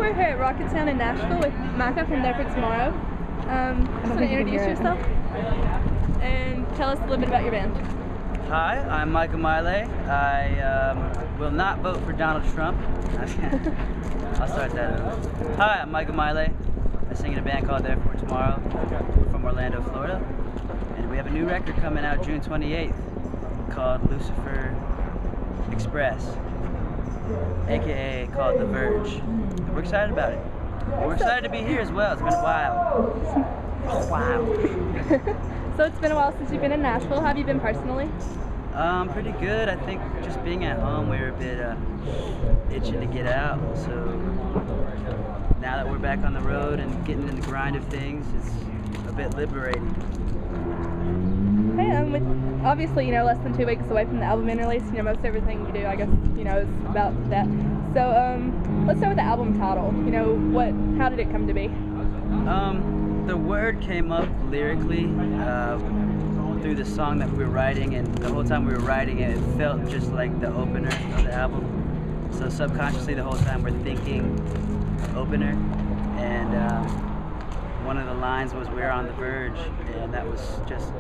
we're here at Rocketown in Nashville with Micah from There For Tomorrow. Just want to introduce yourself and tell us a little bit about your band. Hi, I'm Micah Miley. I will not vote for Donald Trump. I'll start that over. Hi, I'm Micah Miley. I sing in a band called There For Tomorrow. We're from Orlando, Florida. And we have a new record coming out June 28th called Lucifer Express, aka called The Verge. We're excited about it. We're excited to be here as well. It's been a while. Wow. So it's been a while since you've been in Nashville. How have you been personally? Pretty good. I think just being at home, we were a bit itching to get out. So now that we're back on the road and getting in the grind of things, it's a bit liberating. Hey, with obviously, less than 2 weeks away from the album being released, most everything you do, I guess, is about that. So, let's start with the album title. How did it come to be? The word came up lyrically through the song that we were writing, and the whole time we were writing it, it felt just like the opener of the album. So subconsciously, the whole time we're thinking opener, and one of the lines was "We're on the verge," and that was just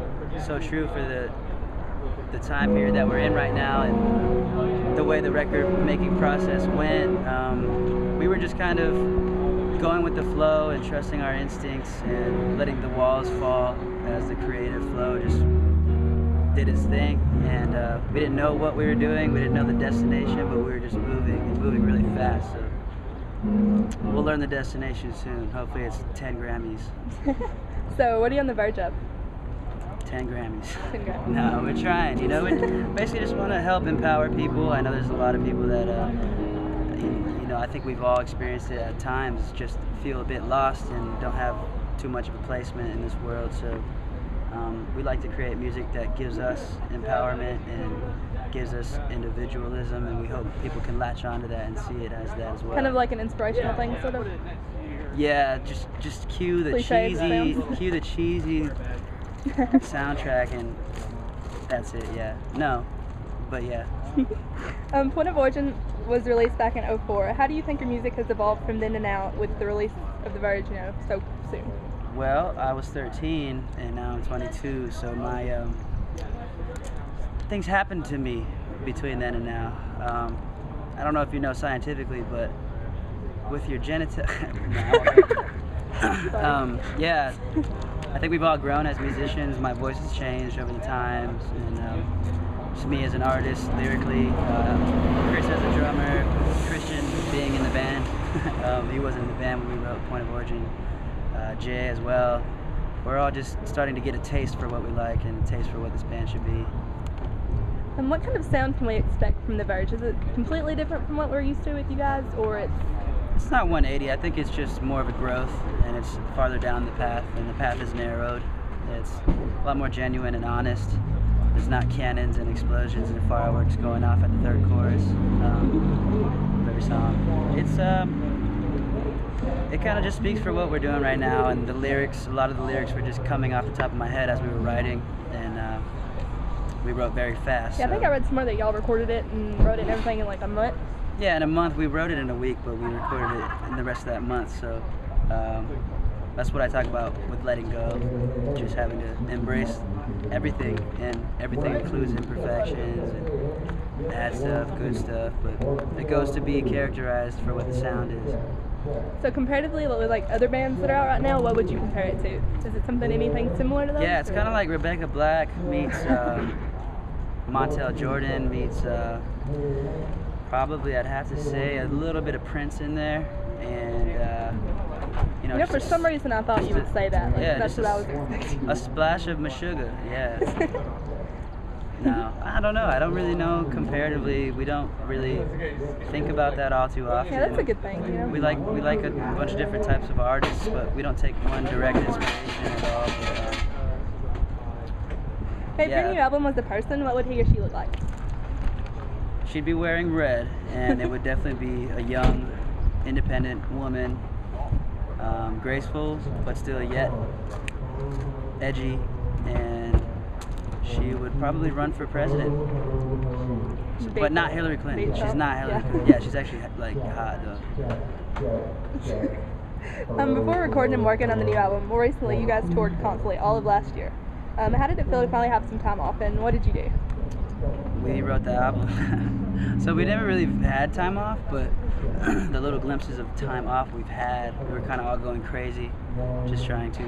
so true for the time period that we're in right now, and the way the record making process went. We were just kind of going with the flow and trusting our instincts and letting the walls fall as the creative flow just did its thing. And we didn't know what we were doing, we didn't know the destination, but we were just moving really fast. So we'll learn the destination soon. Hopefully it's 10 Grammys. So what are you on the verge of? 10 Grammys. 10 Grammys. No, we're trying. We basically just want to help empower people. I know there's a lot of people that, I think we've all experienced it at times, just feel a bit lost and don't have too much of a placement in this world. So we like to create music that gives us empowerment and gives us individualism, and we hope people can latch onto that and see it as that as well. Kind of like an inspirational thing, sort of? Yeah, just cue the cheesy soundtrack, and that's it. Yeah, no, but yeah. Point of Origin was released back in 2004. How do you think your music has evolved from then to now with the release of The Verge, so soon? Well, I was 13 and now I'm 22, so my things happened to me between then and now. I don't know if you know scientifically, but with your yeah, I think we've all grown as musicians. My voice has changed over the times, and just me as an artist lyrically, Chris as a drummer, Christian being in the band. He wasn't in the band when we wrote Point of Origin. Jay as well. We're all just starting to get a taste for what we like and a taste for what this band should be. And what kind of sound can we expect from The Verge? Is it completely different from what we're used to with you guys, or It's not 180. I think it's just more of a growth, and it's farther down the path, and the path is narrowed. It's a lot more genuine and honest. There's not cannons and explosions and fireworks going off at the third chorus of every song. It kind of just speaks for what we're doing right now, and the lyrics, a lot of the lyrics were just coming off the top of my head as we were writing, and we wrote very fast. Yeah, I think I read somewhere that y'all recorded it and wrote it and everything in like a month. Yeah, in a month. We wrote it in a week, but we recorded it in the rest of that month, so that's what I talk about with letting go, just having to embrace everything, and everything includes imperfections and bad stuff, good stuff, but it goes to be characterized for what the sound is. So comparatively with like other bands that are out right now, what would you compare it to? Is it anything similar to those? Yeah, it's kind of like Rebecca Black meets Montel Jordan meets probably, I'd have to say, a little bit of Prince in there, and for some reason I thought you would say that. Yeah, that's what I was expecting. A splash of Meshuggah, yeah. No, I don't know. I don't really know comparatively. We don't really think about that all too often. Yeah, that's a good thing. We like a bunch of different types of artists, but we don't take one direct inspiration at all. If your new album was a person, what would he or she look like? She'd be wearing red, and it would definitely be a young, independent woman, graceful, but still yet edgy, and she would probably run for president. But not Hillary Clinton. She's not Hillary Clinton. Yeah, she's actually like hot though. Before recording and working on the new album, more recently you guys toured constantly all of last year. How did it feel to finally have some time off, and what did you do? We wrote the album. So we never really had time off, but the little glimpses of time off we've had, we were kind of all going crazy, just trying to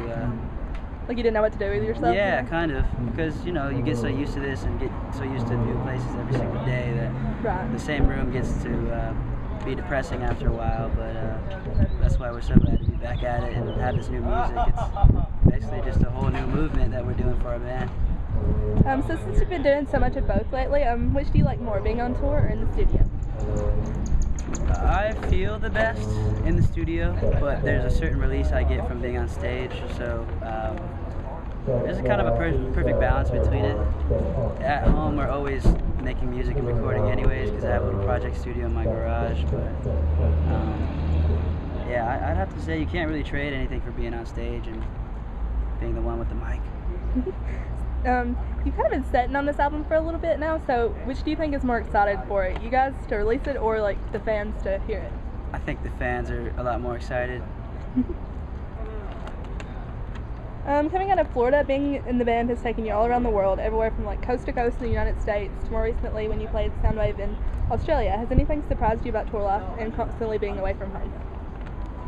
Like you didn't know what to do with yourself? yeah, kind of, because you know you get so used to this and get so used to new places every single day that Right. the same room gets to be depressing after a while. But that's why we're so glad to be back at it and have this new music. It's basically just a whole new movement that we're doing for our band. So since you've been doing so much of both lately, which do you like more, being on tour or in the studio? I feel the best in the studio, but there's a certain release I get from being on stage, so there's a kind of a perfect balance between it. At home we're always making music and recording anyways, because I have a little project studio in my garage, but yeah, I'd have to say you can't really trade anything for being on stage and being the one with the mic. You've kind of been sitting on this album for a little bit now, so which do you think is more excited for it? You guys to release it or like the fans to hear it? I think the fans are a lot more excited. Coming out of Florida, being in the band has taken you all around the world, everywhere from like coast to coast in the United States to more recently when you played Soundwave in Australia. Has anything surprised you about tour life and constantly being away from home?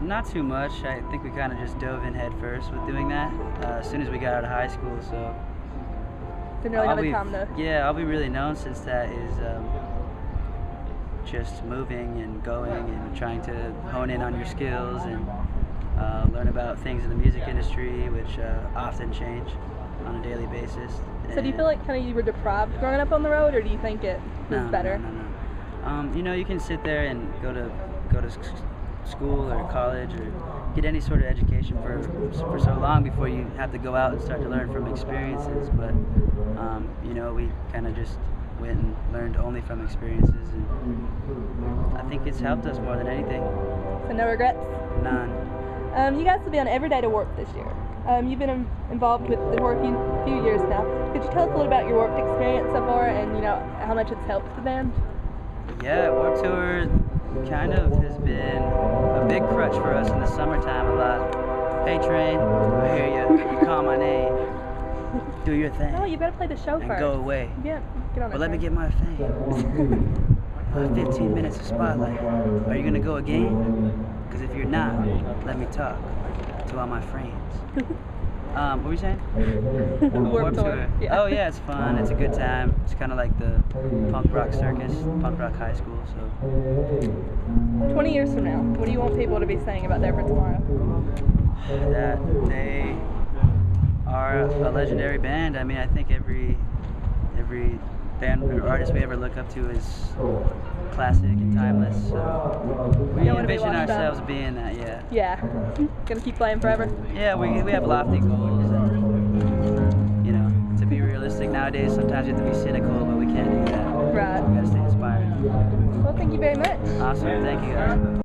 Not too much. I think we kind of just dove in head first with doing that as soon as we got out of high school, so Didn't really have a time to... Yeah, all we really known since that is just moving and going and trying to hone in on your skills and learn about things in the music industry, which often change on a daily basis. So do you feel like kind of you were deprived growing up on the road, or do you think it was better? No. You know, you can sit there and go to school or college or get any sort of education for so long before you have to go out and start to learn from experiences, but you know, we kind of just went and learned only from experiences, and I think it's helped us more than anything. So no regrets? None. You guys will be on Every Day to Warped this year. You've been involved with the tour a few years now. Could you tell us a little about your Warped experience so far and, you know, how much it's helped the band? Yeah, Warped Tour kind of has been a big crutch for us in the summertime a lot. Hey Train, I hear you. You call my name. Do your thing. No, you better play the show and first. go away. Yeah, get on it. But let me get my thing. 15 minutes of spotlight. Are you gonna go again? Because if you're not, let me talk to all my friends. What were you saying? Warped Tour. Yeah. Oh yeah, it's fun. It's a good time. It's kind of like the punk rock circus, punk rock high school. So 20 years from now, what do you want people to be saying about There for Tomorrow? that they are a legendary band. I mean, I think every band or artist we ever look up to is classic and timeless. So we envision ourselves being that. Yeah. Yeah. Gonna keep playing forever. Yeah, we have lofty goals, and you know, to be realistic nowadays, sometimes you have to be cynical, but we can't do that. Right. We gotta stay inspired. Well, thank you very much. Awesome, thank you guys.